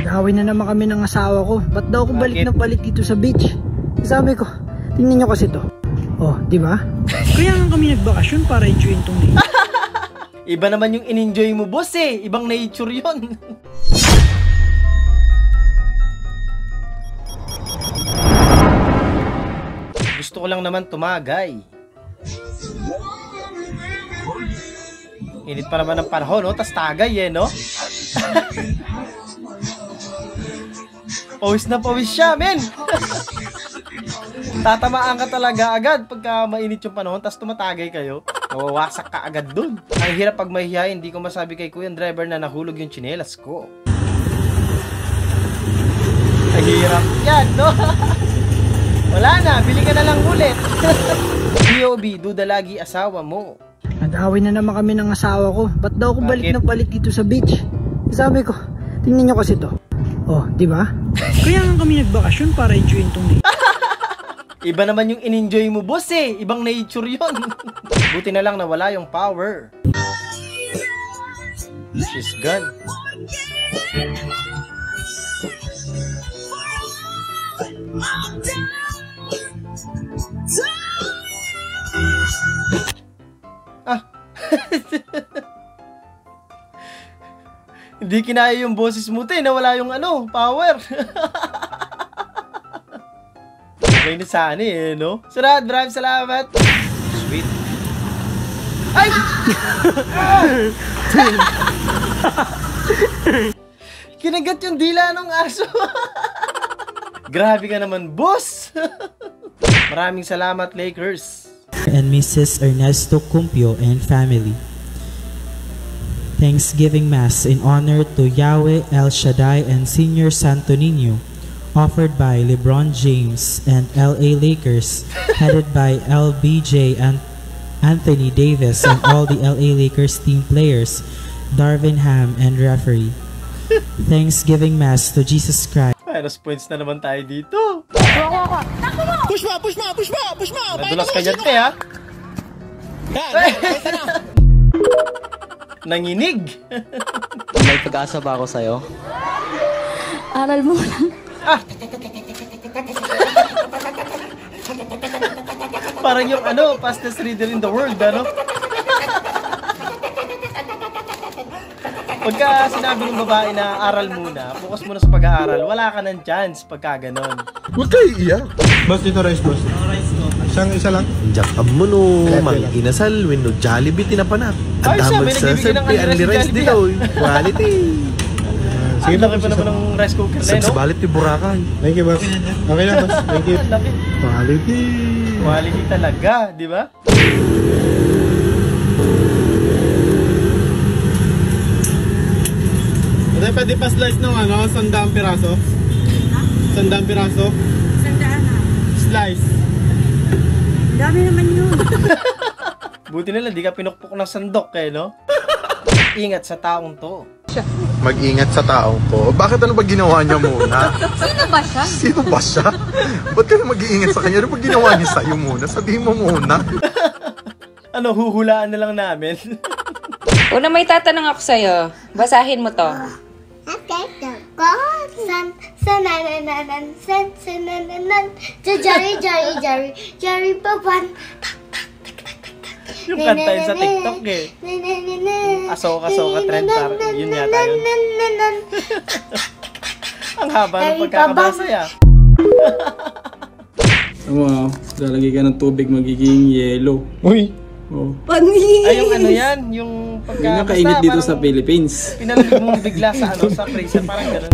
Nag-away na naman kami ng asawa ko. Ba't daw ako balik na balik dito sa beach? Sabi ko, tingnan nyo kasi to. Oh, di ba? Kaya nga kami nagbakasyon para enjoyin tong day. Iba naman yung in-enjoy mo, boss eh. Ibang nature yun. Gusto ko lang naman tumagay. Init pa naman ang panahon, no? Tas tagay eh, no? Pawis na pawis siya, men! Tatamaan ka talaga agad pagka mainit yung panahon, tas tumatagay kayo. Nawawasak ka agad dun. Ang hirap pag mahihiyain, hindi ko masabi kay Kuya driver na nahulog yung tsinelas ko. Ang hirap yan, no? Wala na, bili ka na lang ulit. B.O.B. duda lagi asawa mo. Nag-away na naman kami ng asawa ko. Ba't daw ako balik na balik dito sa beach? Sabi ko, tingnan nyo kasi to. Oh, di ba? Kaya nga kami nagbakasyon para enjoyin tong day. Iba naman yung in-enjoy mo, boss eh. Ibang nature yun. Buti na lang nawala yung power. She's gone. Ah. Hindi kinaya yung boses mo, te. Nawala yung ano, power. Okay na sana eh, no? Sarad, maraming salamat. Sweet. Ay! Kinagat yung dila ng aso. Grabe ka naman, boss. Maraming salamat, Lakers. And Mrs. Ernesto Cumpio and family. Thanksgiving Mass in honor to Yahweh El Shaddai and Senior Santo Niño, offered by LeBron James and LA Lakers, headed by LBJ and Anthony Davis and all the LA Lakers team players, Darvin Ham and referee. Thanksgiving Mass to Jesus Christ. Minus points na naman tayo dito. Push mo! Push mo! Push mo! Push mo! Nadulas ka dyan, te, ha? Nanginig. May pag-asa ba ako sa'yo? Aral mo lang. Ah! Parang yung ano, fastest reader in the world, ano? Pagka sinabi ng babae na aral muna, focus muna sa pag-aaral, wala ka ng chance pagka ganon. Huwag kayo iiyak. Boss, dito rice, boss. Rice ko. Isa lang. Diyak mo no, mag-inasal, win no, Jollibee tinapanak. At damag sa sabi, ang rice dito, quality. Ang laki pa naman ng rice cooker na, no? Sa balit ni Boracay. Thank you, boss. Okay na, boss. Thank you. Quality. Quality talaga, di ba? Pwede pa slice ng ano, 100 piraso? 100 piraso? 100 na. Slice. Dami naman yun. Buti na lang, di ka pinukpok ng sandok eh, no? Ingat sa taong to. Mag-ingat sa taong to. Bakit ano ba ginawa niya muna? Sino ba siya? Sino ba siya? Ba't ka na mag-iingat sa kanya? Ano ba ginawa niya sa'yo muna? Sabihin mo muna. Ano, huhulaan na lang namin. Una may tatanong ako sa'yo. Basahin mo to. Yung kanta yun sa TikTok eh. Asoka trend parang yun yata yun. Ang haba ng pagkakabasa ya. Wow, lalagay ka ng tubig magiging yellow. Uy! Oh. Panis! Ay, yung ano yan, yung pagka... Yung nakainit dito sa Philippines. Pinalamig mo bigla sa ano, sa freezer, parang gano'n.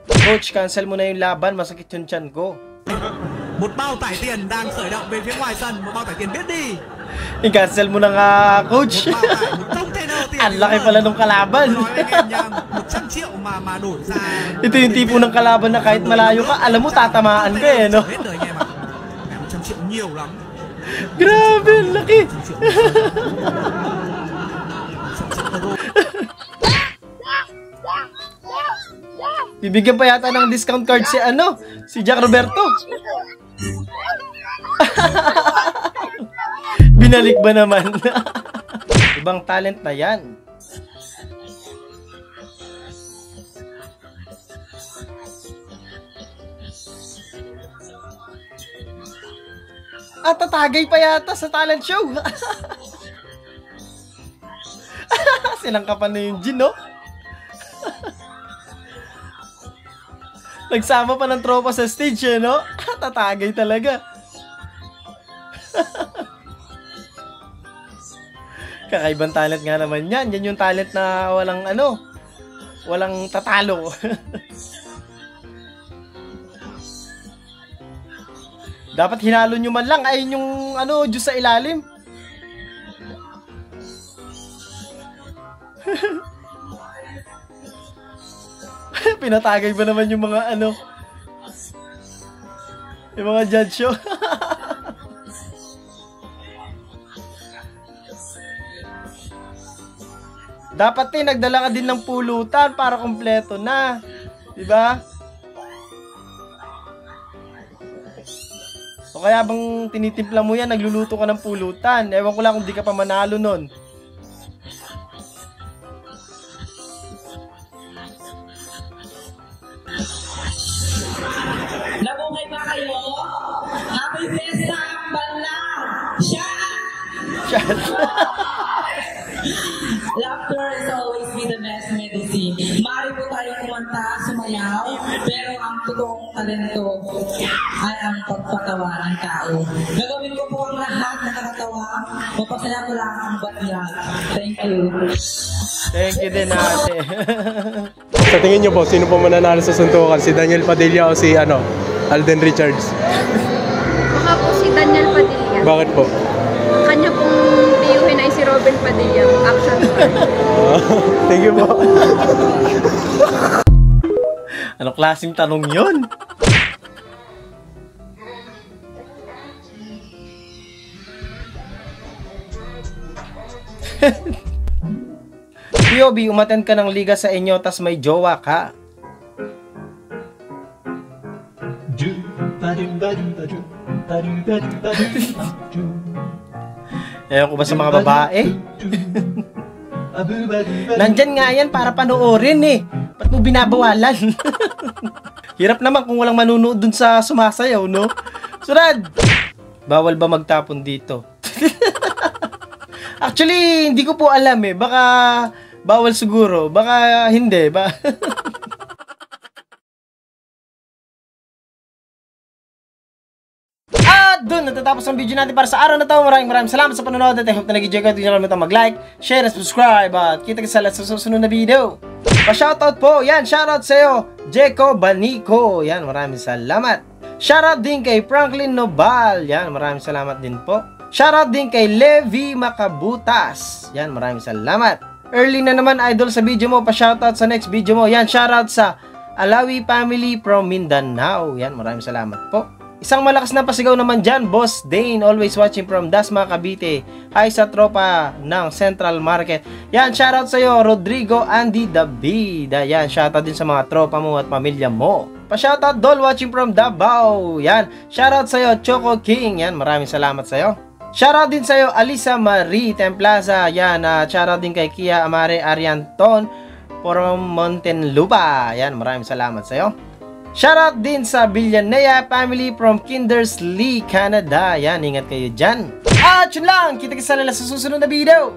Coach, cancel mo na yung laban, masakit yung tiyan ko. Một bao tải tiền đang khởi động về phía ngoài sân, một bao tải tiền biết đi. I-cancel mo na nga, coach. Ang laki pala nung kalaban. Ito yung tipo ng kalaban na kahit malayo ka, alam mo tatamaan ka eh, no? Grabe, ang laki. Bibigyan pa yata ng discount card si ano, si Jack Roberto. Binalik ba naman? Ibang talent na yan. At tatagay pa yata sa talent show. Sinangkapan na yung Jin, no? Nagsama pa ng tropa sa stage, eh, no? Tatagay talaga. Kakaibang talent nga naman yan. Yan yung talent na walang ano, walang tatalo. Dapat hinalo nyo man lang. Ayun yung ano, Diyos sa ilalim. Pinatagay ba naman yung mga ano, yung mga judge show? Dapat nagdala ka din ng pulutan para kumpleto na, di ba? O kaya bang tinitimpla mo yan, nagluluto ka ng pulutan. Ewan ko lang kung di ka pa manalo nun. Nabuhay ba kayo? Happy Fiesta ang bala! Shut! Laughter is always be the best medicine. Mari po tayong kumanta, sumayaw, pero ang totoong talento ay ang pagpatawa ng tao. Gagawin ko po ang lahat na nakakatawa, mapasaya ko lang ang batiyag. Thank you. Thank you din, ate. Sa tingin niyo po, sino po mananalo sa suntukan? Si Daniel Padilla o si Alden Richards? Baka po si Daniel Padilla. Bakit po? Kanya pong tiyuhin ay si Robin Padilla. Action star. Thank you po. Ano klaseng tanong yun? POB, umattend ka ng liga sa inyo tas may jowa ka. Ewan ko ba sa mga babae? Nandyan nga yan para panoorin eh. Ba't mo binabawalan? Hirap naman kung walang manunood dun sa sumasayaw, no? Surad! Bawal ba magtapon dito? Actually, hindi ko po alam eh. Baka bawal siguro. Baka hindi. At doon, natatapos ang video natin para sa araw na to. Maraming salamat sa panonood at I hope na nag-enjoy ka. Huwag niyo kalimutan mag-like, share, and subscribe. At kita-kita sa susunod na video. Pa-shoutout po. Yan, shoutout sa'yo, Jeko Banico. Yan, maraming salamat. Shoutout din kay Franklin Nobal. Yan, maraming salamat din po. Shoutout din kay Levi Makabutas. Yan, maraming salamat. Early na naman, idol, sa video mo. Pa-shoutout sa next video mo. Yan, shoutout sa Alawi Family from Mindanao. Yan, maraming salamat po. Isang malakas na pasigaw naman dyan, Boss Dane, always watching from Dasma, Cavite. Hi sa tropa ng Central Market. Yan, shoutout sa'yo, Rodrigo Andy David. Yan, shoutout din sa mga tropa mo at pamilya mo. Pa-shoutout, Dol, watching from Davao. Yan, shoutout sa'yo, Choco King. Yan, maraming salamat sa'yo. Shoutout din sa'yo, Alisa Marie Templaza. Yan, shoutout din kay Kia Amare Arianton from Montenlupa. Yan, maraming salamat sa'yo. Shoutout din sa Villanea family from Kindersley, Canada. Yan, ingat kayo dyan. At yun lang, kita-kita sa susunod na video.